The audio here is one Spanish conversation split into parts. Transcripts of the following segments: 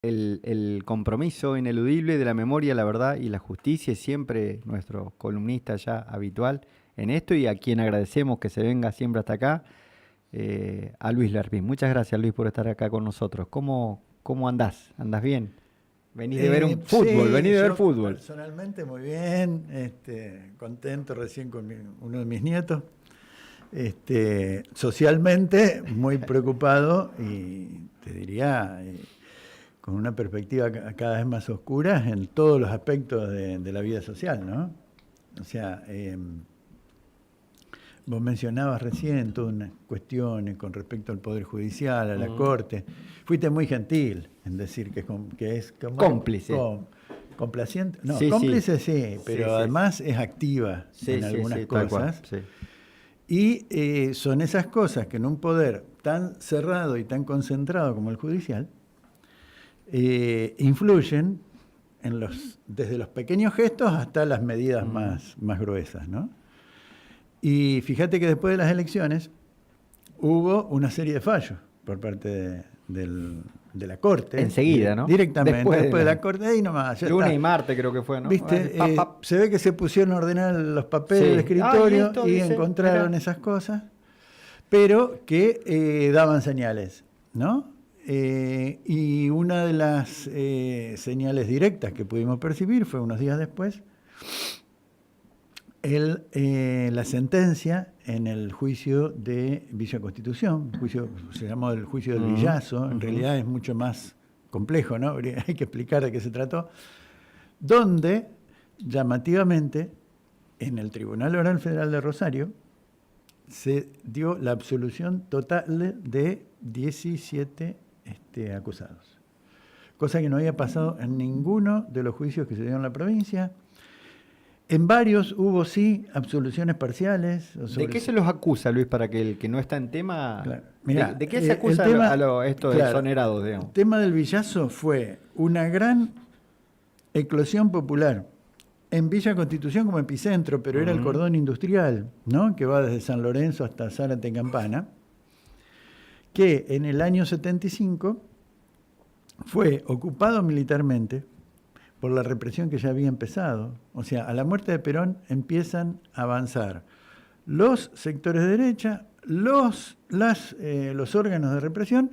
el compromiso ineludible de la memoria, la verdad y la justicia es siempre nuestro columnista ya habitual en esto y a quien agradecemos que se venga siempre hasta acá, a Luis Lerpín. Muchas gracias, Luis, por estar acá con nosotros. ¿Cómo andás? ¿Andás bien? Venís de ver un fútbol, Sí, venís de ver yo fútbol. personalmente muy bien, contento recién con uno de mis nietos. Socialmente muy preocupado y te diría con una perspectiva cada vez más oscura en todos los aspectos de la vida social, ¿no? O sea, vos mencionabas recién todas unas cuestiones con respecto al Poder Judicial, a la Corte. Fuiste muy gentil en decir que es Cómplice. complaciente. No, Sí, sí. cómplice sí, pero Sí, sí. además es activa Sí, en sí, algunas sí, tal cual. cosas. Sí. Y son esas cosas que en un poder tan cerrado y tan concentrado como el judicial, influyen desde los pequeños gestos hasta las medidas más gruesas, ¿no? Y fíjate que después de las elecciones hubo una serie de fallos por parte de la Corte. Enseguida, ¿no? Directamente, después de la Corte, ahí nomás, ya lunes está. y martes creo que fue, ¿no? ¿Viste? Pap, pap. Se ve que se pusieron a ordenar los papeles del Sí. escritorio Esto y dice, encontraron mirá. esas cosas, pero que daban señales, ¿no? Y una de las señales directas que pudimos percibir fue unos días después la sentencia en el juicio de Villa Constitución, se llamó el juicio del Villazo, en realidad es mucho más complejo, ¿no? Hay que explicar de qué se trató, donde llamativamente en el Tribunal Oral Federal de Rosario se dio la absolución total de 17 acusados, cosa que no había pasado en ninguno de los juicios que se dieron en la provincia. En varios hubo, sí, absoluciones parciales. ¿De qué se los acusa, Luis, para que el que no está en tema... Claro. Mirá, ¿De qué se acusa estos exonerados, digamos? El tema del Villazo fue una gran eclosión popular en Villa Constitución como epicentro, pero era el cordón industrial, ¿no? Que va desde San Lorenzo hasta Zárate y Campana, que en el año 75 fue ocupado militarmente por la represión que ya había empezado. O sea, a la muerte de Perón empiezan a avanzar los sectores de derecha, los órganos de represión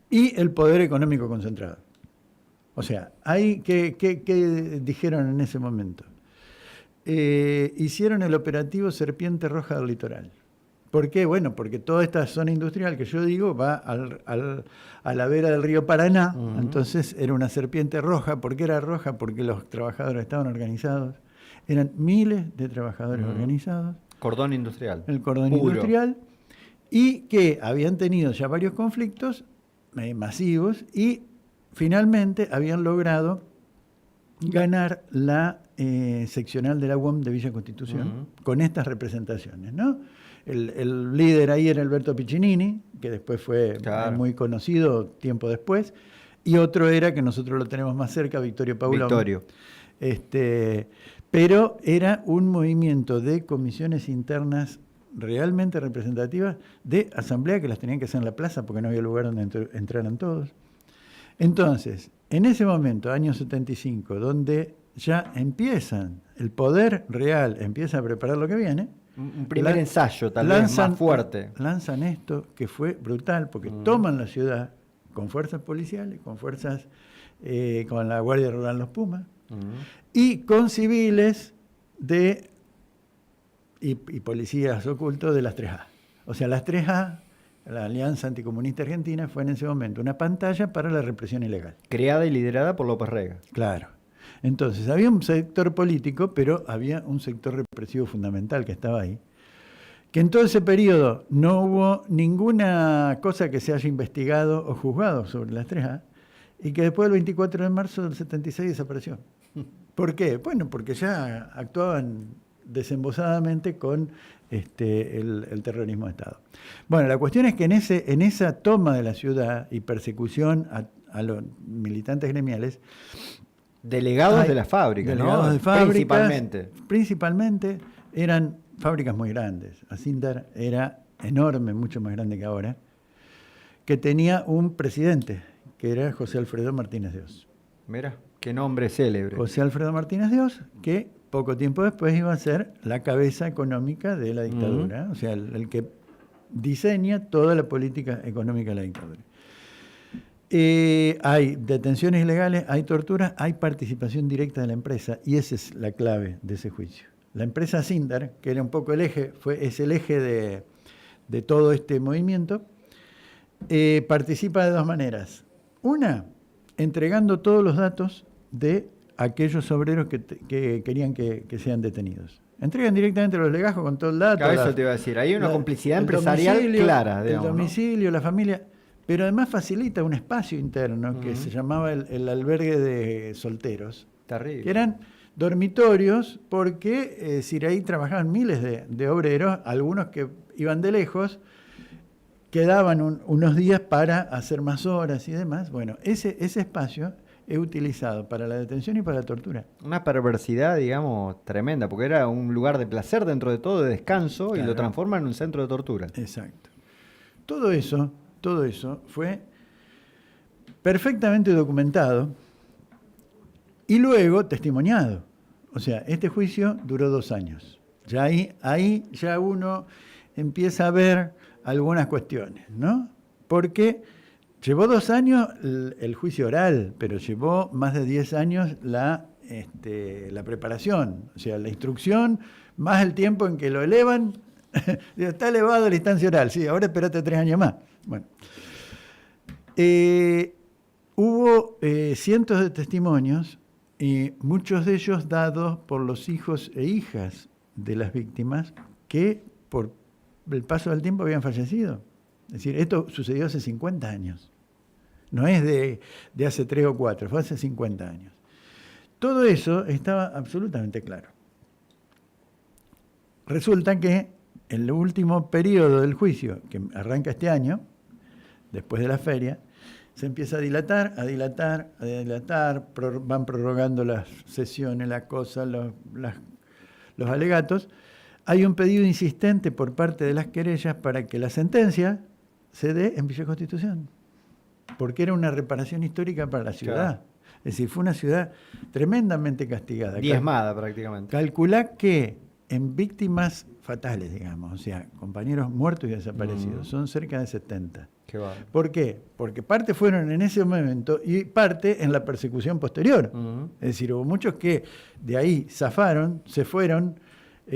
y el poder económico concentrado. O sea, ¿qué dijeron en ese momento? Hicieron el operativo Serpiente Roja del Litoral. ¿Por qué? Bueno, porque toda esta zona industrial que yo digo va a la vera del río Paraná, entonces era una serpiente roja. ¿Por qué era roja? Porque los trabajadores estaban organizados. Eran miles de trabajadores organizados. Cordón industrial. El cordón puro. Industrial. Y que habían tenido ya varios conflictos masivos y finalmente habían logrado ganar la seccional de la UOM de Villa Constitución con estas representaciones, ¿no? El líder ahí era Alberto Piccinini, que después fue muy conocido tiempo después, y otro era, que nosotros lo tenemos más cerca, Victorio Paulón. Victorio. Pero era un movimiento de comisiones internas realmente representativas de asamblea que las tenían que hacer en la plaza porque no había lugar donde entraran todos. Entonces, en ese momento, año 75, donde ya el poder real empieza a preparar lo que viene, un primer ensayo, tal vez más fuerte. Lanzan esto que fue brutal, porque toman la ciudad con fuerzas policiales, con fuerzas, con la Guardia Rural Los Pumas, y con civiles y policías ocultos de las 3A. O sea, las 3A, la Alianza Anticomunista Argentina, fue en ese momento una pantalla para la represión ilegal. Creada y liderada por López Rega. Claro. Entonces, había un sector político, pero había un sector represivo fundamental que estaba ahí, que en todo ese periodo no hubo ninguna cosa que se haya investigado o juzgado sobre las 3A, y que después del 24 de marzo del 76 desapareció. ¿Por qué? Bueno, porque ya actuaban desembosadamente con el terrorismo de Estado. Bueno, la cuestión es que en esa toma de la ciudad y persecución a los militantes gremiales, delegados de las fábricas, delegados ¿no? de fábricas, Principalmente eran fábricas muy grandes. Asindar era enorme, mucho más grande que ahora, que tenía un presidente, que era José Alfredo Martínez de Oz. Mira, qué nombre célebre. José Alfredo Martínez de Oz, que poco tiempo después iba a ser la cabeza económica de la dictadura, o sea, el que diseña toda la política económica de la dictadura. Hay detenciones ilegales, hay torturas, hay participación directa de la empresa, y esa es la clave de ese juicio. La empresa Sindar, que era un poco el eje, es el eje de todo este movimiento, participa de dos maneras. Una, entregando todos los datos de aquellos obreros que querían que sean detenidos. Entregan directamente los legajos con todo el dato. Eso te iba a decir, hay una complicidad empresarial clara. Digamos, el domicilio, ¿no? La familia, pero además facilita un espacio interno que se llamaba el albergue de solteros. Terrible. Que eran dormitorios porque ahí trabajaban miles de obreros, algunos que iban de lejos, quedaban unos días para hacer más horas y demás. Bueno, ese espacio es utilizado para la detención y para la tortura. Una perversidad, digamos, tremenda, porque era un lugar de placer dentro de todo, de descanso, claro, y lo transforma en un centro de tortura. Exacto. Todo eso fue perfectamente documentado y luego testimoniado. O sea, este juicio duró 2 años. Ya ahí ya uno empieza a ver algunas cuestiones, ¿no? Porque llevó 2 años el juicio oral, pero llevó más de 10 años la preparación, o sea, la instrucción, más el tiempo en que lo elevan. Está elevado la instancia oral, sí, ahora espérate 3 años más. Bueno, hubo cientos de testimonios, y muchos de ellos dados por los hijos e hijas de las víctimas que por el paso del tiempo habían fallecido. Es decir, esto sucedió hace 50 años. No es de hace 3 o 4, fue hace 50 años. Todo eso estaba absolutamente claro. Resulta que en el último periodo del juicio, que arranca este año, después de la feria, se empieza a dilatar, van prorrogando las sesiones, las cosas, los alegatos. Hay un pedido insistente por parte de las querellas para que la sentencia se dé en Villa Constitución, porque era una reparación histórica para la ciudad. Claro. Es decir, fue una ciudad tremendamente castigada. Diezmada prácticamente. Calculá que en víctimas fatales, digamos, o sea, compañeros muertos y desaparecidos, son cerca de 70. Qué va. ¿Por qué? Porque parte fueron en ese momento y parte en la persecución posterior. Es decir, hubo muchos que de ahí zafaron, se fueron,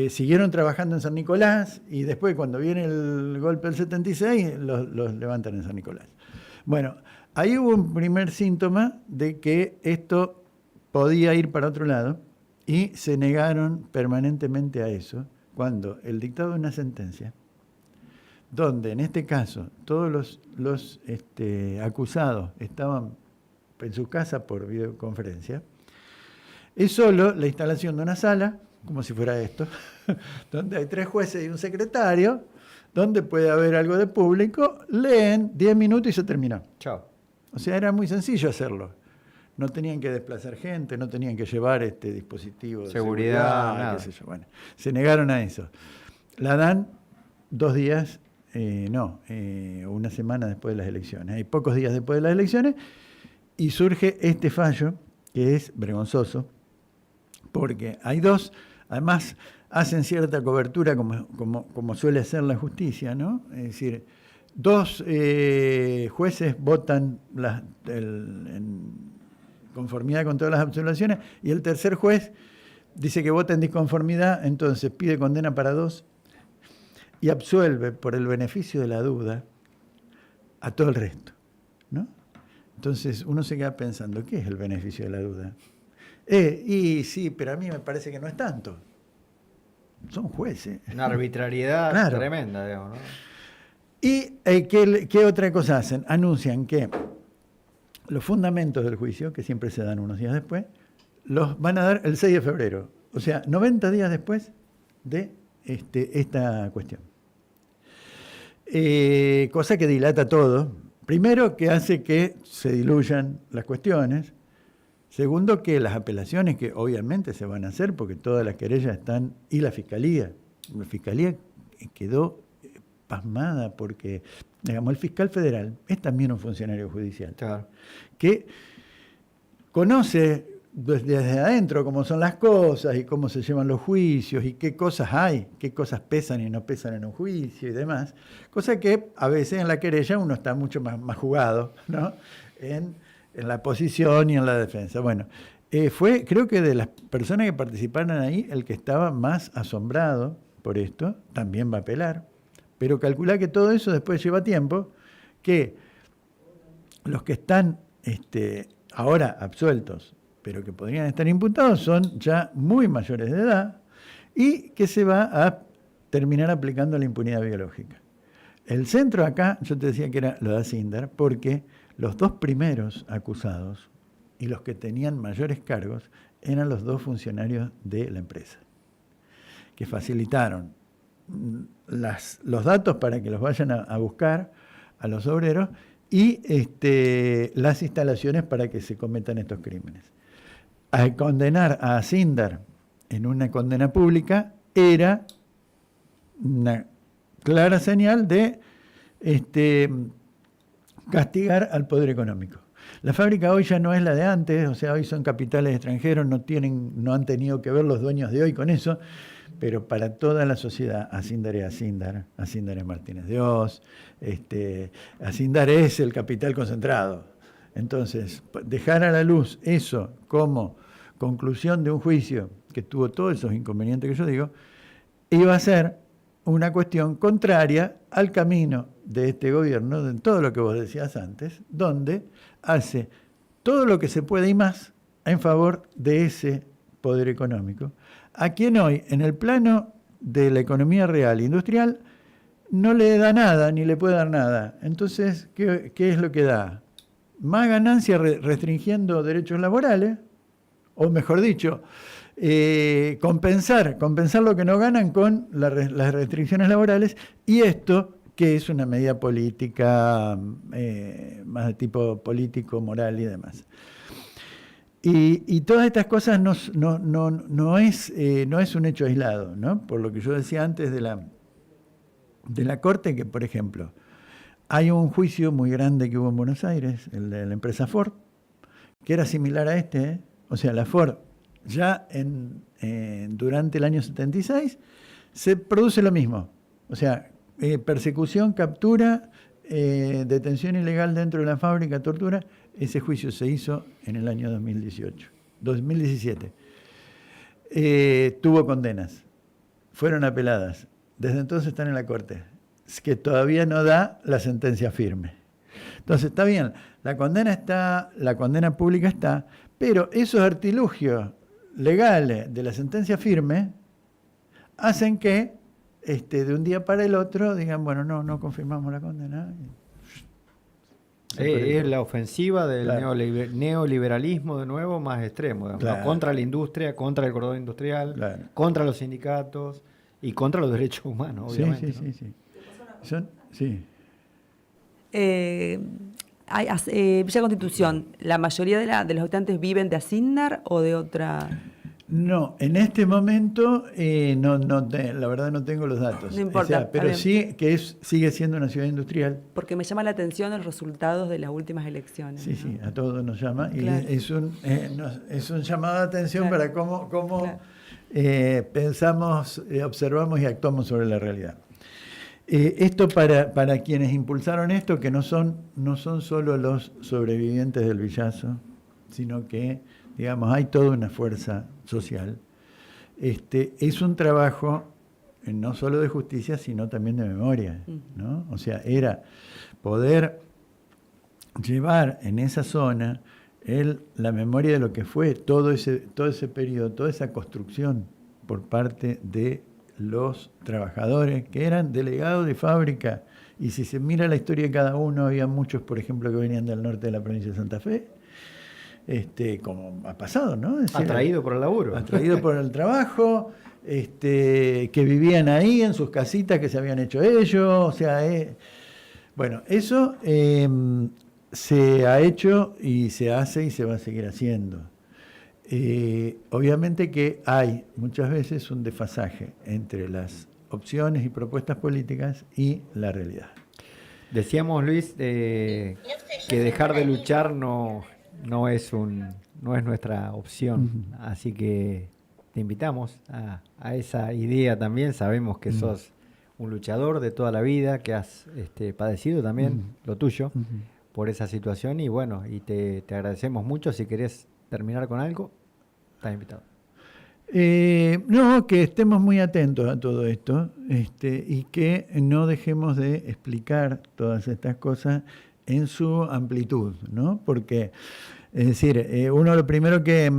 siguieron trabajando en San Nicolás y después cuando viene el golpe del 76 los levantan en San Nicolás. Bueno, ahí hubo un primer síntoma de que esto podía ir para otro lado y se negaron permanentemente a eso cuando el dictado de una sentencia, donde en este caso todos los acusados estaban en su casa por videoconferencia, es solo la instalación de una sala, como si fuera esto, donde hay 3 jueces y un secretario, donde puede haber algo de público, leen 10 minutos y se terminó. Chao. O sea, era muy sencillo hacerlo. No tenían que desplazar gente, no tenían que llevar dispositivo de seguridad, nada. Qué sé yo. Bueno, se negaron a eso. La dan 2 días, una semana después de las elecciones. Hay pocos días después de las elecciones y surge este fallo que es vergonzoso, porque hay 2, además hacen cierta cobertura como suele hacer la justicia, ¿no? Es decir, 2 jueces votan en conformidad con todas las absoluciones y el tercer juez dice que vota en disconformidad, entonces pide condena para 2 y absuelve por el beneficio de la duda a todo el resto, ¿no? Entonces uno se queda pensando, ¿qué es el beneficio de la duda? Y sí, pero a mí me parece que no es tanto. Son jueces. Una arbitrariedad claro. Tremenda, digamos, ¿no? ¿Y qué otra cosa hacen? Anuncian que los fundamentos del juicio, que siempre se dan unos días después, los van a dar el 6 de febrero. O sea, 90 días después de esta cuestión. Cosa que dilata todo. Primero, que hace que se diluyan las cuestiones. Segundo, que las apelaciones, que obviamente se van a hacer, porque todas las querellas están, y la fiscalía quedó pasmada porque, digamos, el fiscal federal es también un funcionario judicial. Claro. Que conoce desde adentro cómo son las cosas y cómo se llevan los juicios y qué cosas hay, qué cosas pesan y no pesan en un juicio y demás. Cosa que a veces en la querella uno está mucho más jugado, ¿no? En la posición y en la defensa. Bueno, fue, creo que de las personas que participaron ahí, el que estaba más asombrado por esto, también va a apelar, pero calcula que todo eso después lleva tiempo, que los que están ahora absueltos, pero que podrían estar imputados, son ya muy mayores de edad y que se va a terminar aplicando la impunidad biológica. El centro acá, yo te decía que era lo de Asíndar, porque los dos primeros acusados y los que tenían mayores cargos eran los dos funcionarios de la empresa, que facilitaron los datos para que los vayan a buscar a los obreros y las instalaciones para que se cometan estos crímenes. Al condenar a Asíndar en una condena pública era una clara señal de castigar al poder económico. La fábrica hoy ya no es la de antes, o sea, hoy son capitales extranjeros, no han tenido que ver los dueños de hoy con eso, pero para toda la sociedad, Asíndar es Asíndar, Asíndar es Martínez de Oz, Asíndar es el capital concentrado. Entonces, dejar a la luz eso como conclusión de un juicio que tuvo todos esos inconvenientes que yo digo, iba a ser una cuestión contraria al camino de este gobierno, de todo lo que vos decías antes, donde hace todo lo que se puede y más en favor de ese poder económico, a quien hoy, en el plano de la economía real e industrial, no le da nada, ni le puede dar nada. Entonces, ¿qué es lo que da? Más ganancia restringiendo derechos laborales, o mejor dicho, compensar lo que no ganan con las restricciones laborales, y esto, que es una medida política, más de tipo político, moral y demás. Y todas estas cosas no es un hecho aislado, ¿no? Por lo que yo decía antes de la Corte, que por ejemplo, hay un juicio muy grande que hubo en Buenos Aires, el de la empresa Ford, que era similar a este, o sea, la Ford ya durante el año 76 se produce lo mismo, o sea, persecución, captura, detención ilegal dentro de la fábrica, tortura. Ese juicio se hizo en el año 2017. Tuvo condenas, fueron apeladas, desde entonces están en la Corte, es que todavía no da la sentencia firme. Entonces está bien, la condena pública está, pero esos artilugios legales de la sentencia firme hacen que de un día para el otro digan, bueno, no confirmamos la condena. Es la ofensiva del claro. neoliberalismo de nuevo más extremo, digamos, claro. ¿no? Contra la industria, contra el cordón industrial, claro. Contra los sindicatos y contra los derechos humanos, obviamente. Sí. Sí. Villa Constitución, ¿la mayoría de los habitantes viven de Asíndar o de otra...? No, en este momento la verdad no tengo los datos. No importa. O sea, pero sí que sigue siendo una ciudad industrial. Porque me llama la atención los resultados de las últimas elecciones. Sí, ¿no? sí, a todos nos llama. Claro. Y es un llamado de atención claro. para cómo claro. Pensamos, observamos y actuamos sobre la realidad. Esto para quienes impulsaron esto, que no son solo los sobrevivientes del Villazo, sino que, digamos, hay toda una fuerza social. Es un trabajo no solo de justicia, sino también de memoria, ¿no? O sea, era poder llevar en esa zona la memoria de lo que fue todo ese periodo, toda esa construcción por parte de los trabajadores, que eran delegados de fábrica, y si se mira la historia de cada uno, había muchos, por ejemplo, que venían del norte de la provincia de Santa Fe, como ha pasado, ¿no? Es decir, atraído por el laburo. Atraído por el trabajo, que vivían ahí en sus casitas que se habían hecho ellos, o sea, bueno, eso se ha hecho y se hace y se va a seguir haciendo. Obviamente que hay muchas veces un desfasaje entre las opciones y propuestas políticas y la realidad. Decíamos, Luis, que dejar de luchar no es nuestra opción, así que te invitamos a esa idea también. Sabemos que sos un luchador de toda la vida, que has padecido también lo tuyo por esa situación, y bueno, y te agradecemos mucho. Si querés terminar con algo, estás invitado. No, que estemos muy atentos a todo esto, y que no dejemos de explicar todas estas cosas en su amplitud, ¿no? Porque, es decir, uno lo primero que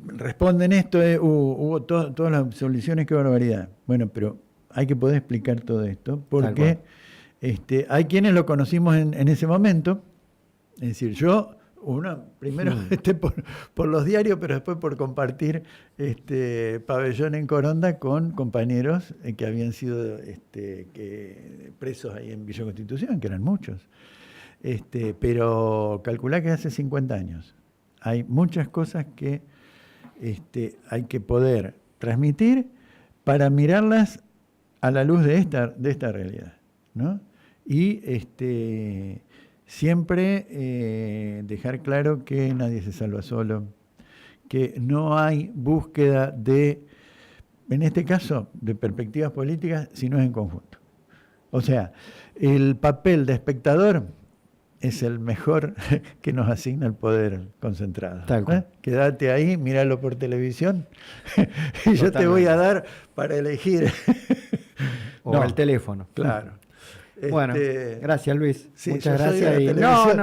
responde en esto es, hubo todas las absoluciones, qué barbaridad. Bueno, pero hay que poder explicar todo esto, porque hay quienes lo conocimos en ese momento, es decir, yo... primero por los diarios, pero después por compartir pabellón en Coronda con compañeros que habían sido presos ahí en Villa Constitución, que eran muchos. Pero calculá que hace 50 años. Hay muchas cosas que hay que poder transmitir para mirarlas a la luz de esta realidad, ¿no? Y siempre dejar claro que nadie se salva solo, que no hay búsqueda en este caso, de perspectivas políticas, sino en conjunto. O sea, el papel de espectador es el mejor que nos asigna el poder concentrado. Quédate ahí, míralo por televisión y yo te voy a dar para elegir. O el teléfono. Claro. Bueno, gracias, Luis. Sí, muchas gracias.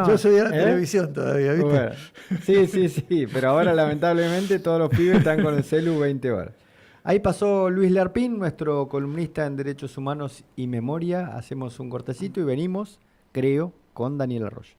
Yo soy de la televisión todavía, ¿viste? Bueno, sí, pero ahora lamentablemente todos los pibes están con el celu 20 horas. Ahí pasó Luis Lerpín, nuestro columnista en Derechos Humanos y Memoria. Hacemos un cortecito y venimos, creo, con Daniel Arroyo.